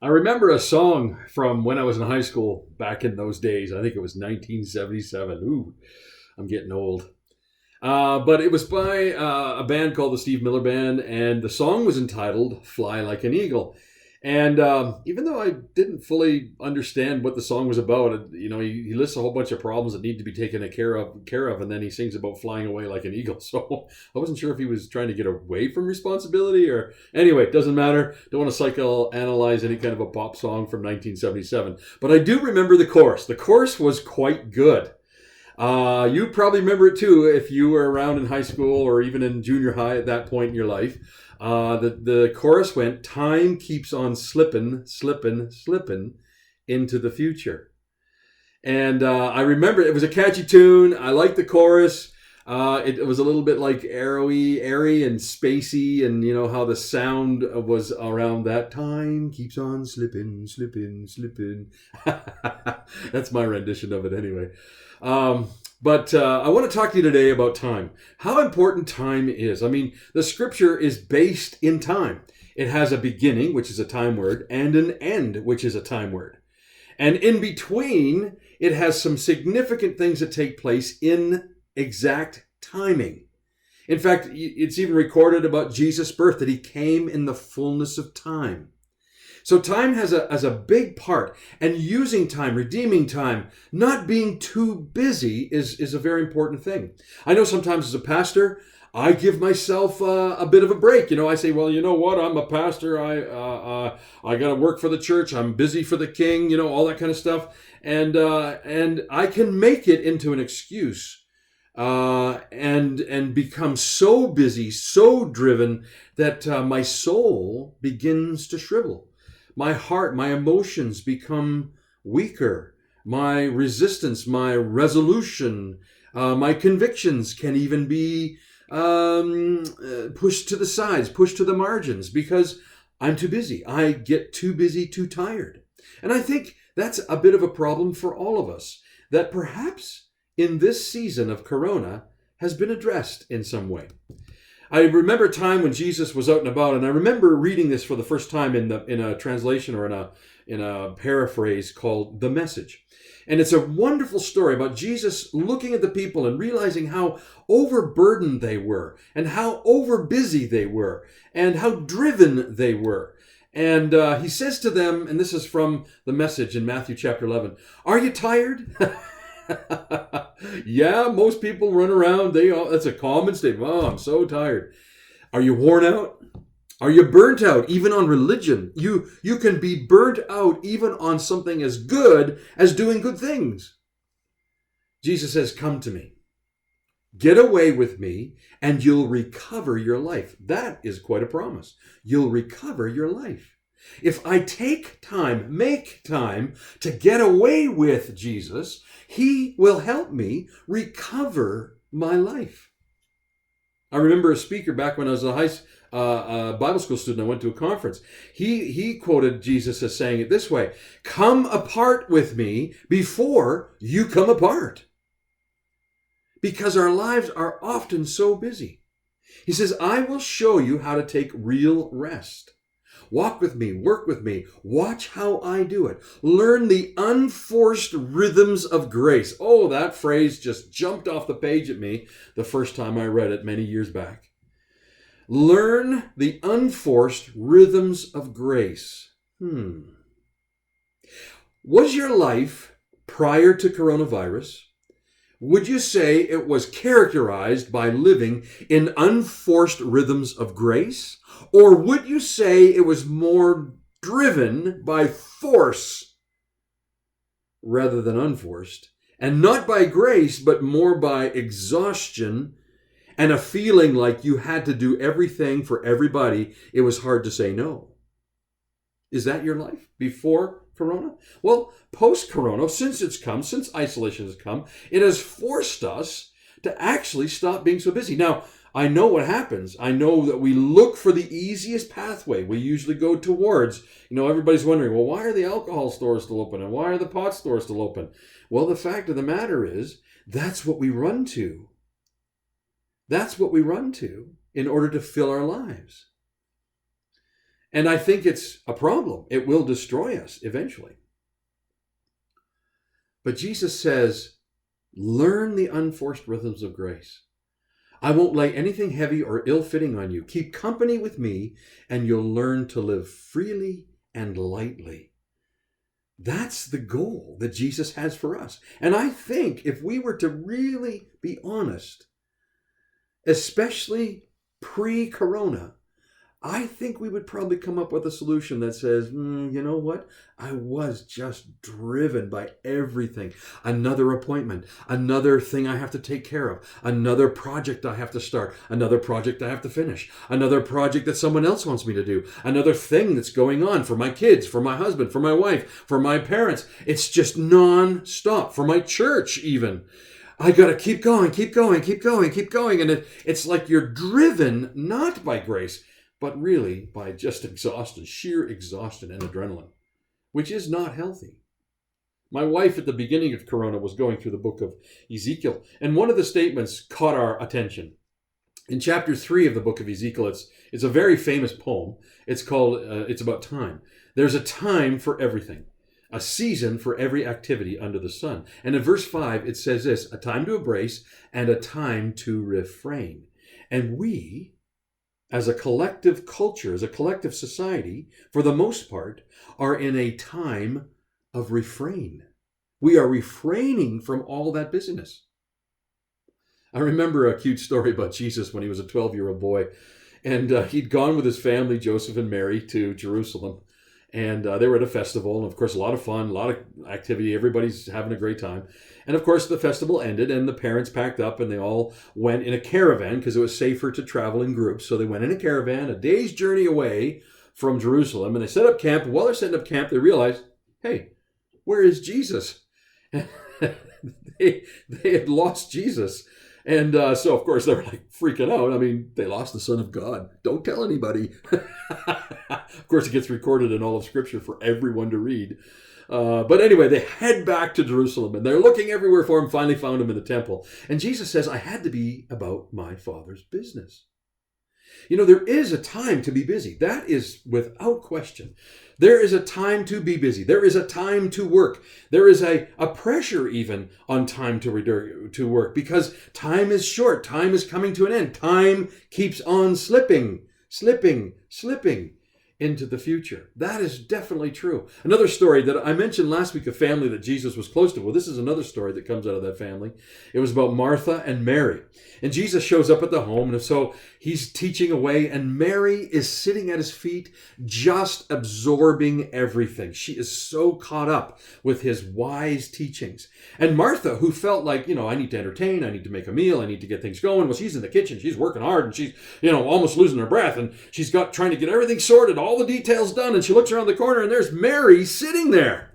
I remember a song from when I was in high school back in those days. I think it was 1977. Ooh, I'm getting old. But it was by a band called the Steve Miller Band, and the song was entitled Fly Like an Eagle. And even though I didn't fully understand what the song was about, he lists a whole bunch of problems that need to be taken care of, and then he sings about flying away like an eagle. So I wasn't sure if he was trying to get away from responsibility or anyway, it doesn't matter. Don't want to psychoanalyze any kind of a pop song from 1977. But I do remember the chorus. The chorus was quite good. You probably remember it too if you were around in high school or even in junior high at that point in your life. The chorus went, "Time keeps on slippin', slippin', slippin' into the future." And I remember it was a catchy tune. I liked the chorus. It was a little bit like airy and spacey, and you know how the sound was around that. Time keeps on slipping, slipping, slipping. That's my rendition of it anyway. But I want to talk to you today about time. How important time is. I mean, the scripture is based in time. It has a beginning, which is a time word, and an end, which is a time word. And in between, it has some significant things that take place in exact timing. In fact, it's even recorded about Jesus' birth that he came in the fullness of time. So time has a big part, and using time, redeeming time, not being too busy is a very important thing. I know sometimes as a pastor, I give myself a bit of a break. You know, I say, well, you know what? I'm a pastor. I got to work for the church. I'm busy for the king. You know, all that kind of stuff, and I can make it into an excuse. And become so busy, so driven that my soul begins to shrivel. My heart, my emotions become weaker. My resistance, my resolution, my convictions can even be pushed to the sides, pushed to the margins because I'm too busy. I get too busy, too tired. And I think that's a bit of a problem for all of us, that perhaps in this season of Corona has been addressed in some way. I remember a time when Jesus was out and about, and I remember reading this for the first time in a translation or in a paraphrase called The Message. And it's a wonderful story about Jesus looking at the people and realizing how overburdened they were, and how overbusy they were, and how driven they were. And he says to them, and this is from The Message in Matthew chapter 11, "Are you tired?" Yeah, most people run around. That's a common statement. Oh, I'm so tired. Are you worn out? Are you burnt out even on religion? You can be burnt out even on something as good as doing good things. Jesus says, "Come to me. Get away with me and you'll recover your life." That is quite a promise. You'll recover your life. If I make time to get away with Jesus, he will help me recover my life. I remember a speaker back when I was a Bible school student. I went to a conference. He quoted Jesus as saying it this way: "Come apart with me before you come apart." Because our lives are often so busy. He says, "I will show you how to take real rest. Walk with me, work with me, watch how I do it. Learn the unforced rhythms of grace." Oh, that phrase just jumped off the page at me the first time I read it many years back. Learn the unforced rhythms of grace. Was your life prior to coronavirus, would you say it was characterized by living in unforced rhythms of grace? Or would you say it was more driven by force rather than unforced? And not by grace, but more by exhaustion and a feeling like you had to do everything for everybody. It was hard to say no. Is that your life before Corona? Well, post-Corona, since isolation has come, it has forced us to actually stop being so busy. Now, I know what happens. I know that we look for the easiest pathway. We usually go towards, everybody's wondering, well, why are the alcohol stores still open? And why are the pot stores still open? Well, the fact of the matter is, that's what we run to. That's what we run to in order to fill our lives. And I think it's a problem. It will destroy us eventually. But Jesus says, learn the unforced rhythms of grace. I won't lay anything heavy or ill-fitting on you. Keep company with me, and you'll learn to live freely and lightly. That's the goal that Jesus has for us. And I think if we were to really be honest, especially pre-corona, I think we would probably come up with a solution that says, you know what? I was just driven by everything. Another appointment, another thing I have to take care of, another project I have to start, another project I have to finish, another project that someone else wants me to do, another thing that's going on for my kids, for my husband, for my wife, for my parents. It's just non-stop, for my church even. I got to keep going, keep going, keep going, keep going. And it's like you're driven not by grace, but really by just exhaustion, sheer exhaustion and adrenaline, which is not healthy. My wife at the beginning of Corona was going through the book of Ezekiel, and one of the statements caught our attention. In chapter 3 of the book of Ezekiel, it's a very famous poem. It's called, it's about time. There's a time for everything, a season for every activity under the sun. And in verse 5, it says this, a time to embrace and a time to refrain. And we, as a collective culture, as a collective society, for the most part, are in a time of refrain. We are refraining from all that busyness. I remember a cute story about Jesus when he was a 12-year-old boy, and he'd gone with his family, Joseph and Mary, to Jerusalem, and they were at a festival, and of course a lot of fun, a lot of activity, everybody's having a great time. And of course the festival ended, and the parents packed up, and they all went in a caravan because it was safer to travel in groups. So they went in a caravan, a day's journey away from Jerusalem, and they set up camp. And while they're setting up camp, they realized, hey, where is Jesus? they had lost Jesus. And so, of course, they were like freaking out. I mean, they lost the Son of God. Don't tell anybody. Of course, it gets recorded in all of Scripture for everyone to read. But anyway, they head back to Jerusalem, and they're looking everywhere for him, finally found him in the temple. And Jesus says, I had to be about my Father's business. You know, there is a time to be busy. That is without question. There is a time to be busy. There is a time to work. There is a pressure even on time to work because time is short. Time is coming to an end. Time keeps on slipping into the future. That is definitely true. Another story that I mentioned last week, a family that Jesus was close to. Well, this is another story that comes out of that family. It was about Martha and Mary. And Jesus shows up at the home, and so he's teaching away, and Mary is sitting at his feet, just absorbing everything. She is so caught up with his wise teachings. And Martha, who felt like, I need to entertain, I need to make a meal, I need to get things going. Well, she's in the kitchen, she's working hard, and she's, almost losing her breath, and she's trying to get everything sorted, all the details done, and she looks around the corner, and there's Mary sitting there.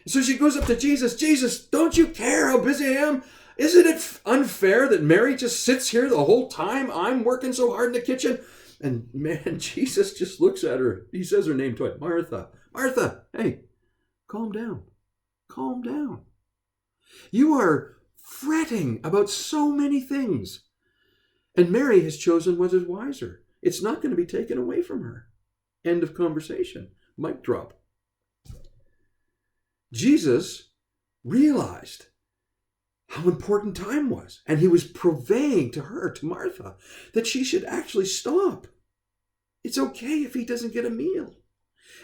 So she goes up to Jesus, Jesus, don't you care how busy I am? Isn't it unfair that Mary just sits here the whole time I'm working so hard in the kitchen? And man, Jesus just looks at her. He says her name twice, Martha. Martha, hey, calm down. Calm down. You are fretting about so many things. And Mary has chosen what is wiser. It's not going to be taken away from her. End of conversation. Mic drop. Jesus realized how important time was. And he was purveying to her, to Martha, that she should actually stop. It's okay if he doesn't get a meal.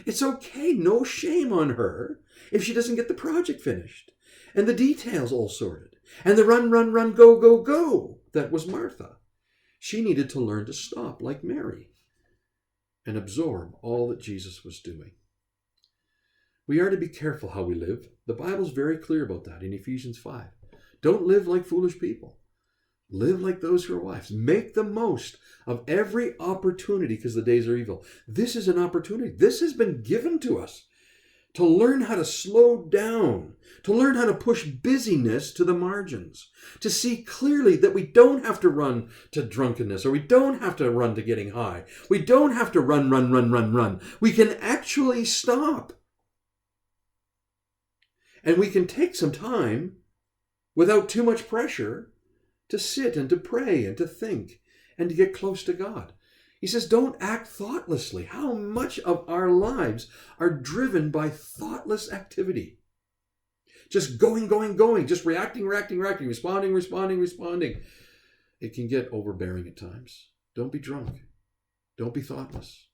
It's okay, no shame on her, if she doesn't get the project finished. And the details all sorted. And the run, go, go, go. That was Martha. She needed to learn to stop like Mary and absorb all that Jesus was doing. We are to be careful how we live. The Bible's very clear about that in Ephesians 5. Don't live like foolish people. Live like those who are wise. Make the most of every opportunity because the days are evil. This is an opportunity. This has been given to us to learn how to slow down, to learn how to push busyness to the margins, to see clearly that we don't have to run to drunkenness, or we don't have to run to getting high. We don't have to run. We can actually stop. And we can take some time without too much pressure to sit and to pray and to think and to get close to God. He says, don't act thoughtlessly. How much of our lives are driven by thoughtless activity? Just going, just reacting, responding. It can get overbearing at times. Don't be drunk. Don't be thoughtless.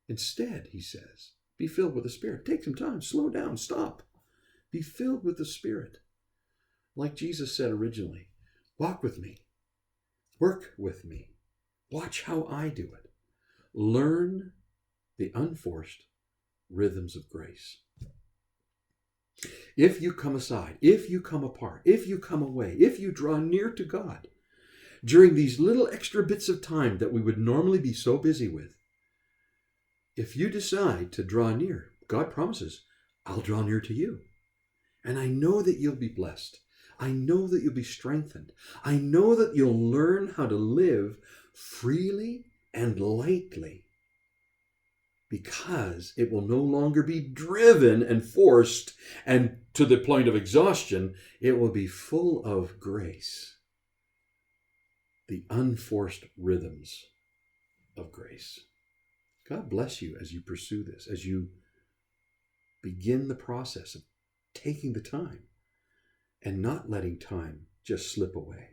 Instead, he says, be filled with the Spirit. Take some time. Slow down. Stop. Be filled with the Spirit. Like Jesus said originally, walk with me. Work with me. Watch how I do it. Learn the unforced rhythms of grace. If you come aside, if you come apart, if you come away, if you draw near to God during these little extra bits of time that we would normally be so busy with, if you decide to draw near, God promises, I'll draw near to you. And I know that you'll be blessed. I know that you'll be strengthened. I know that you'll learn how to live freely and lightly, because it will no longer be driven and forced and to the point of exhaustion. It will be full of grace. The unforced rhythms of grace. God bless you as you pursue this, as you begin the process of taking the time and not letting time just slip away.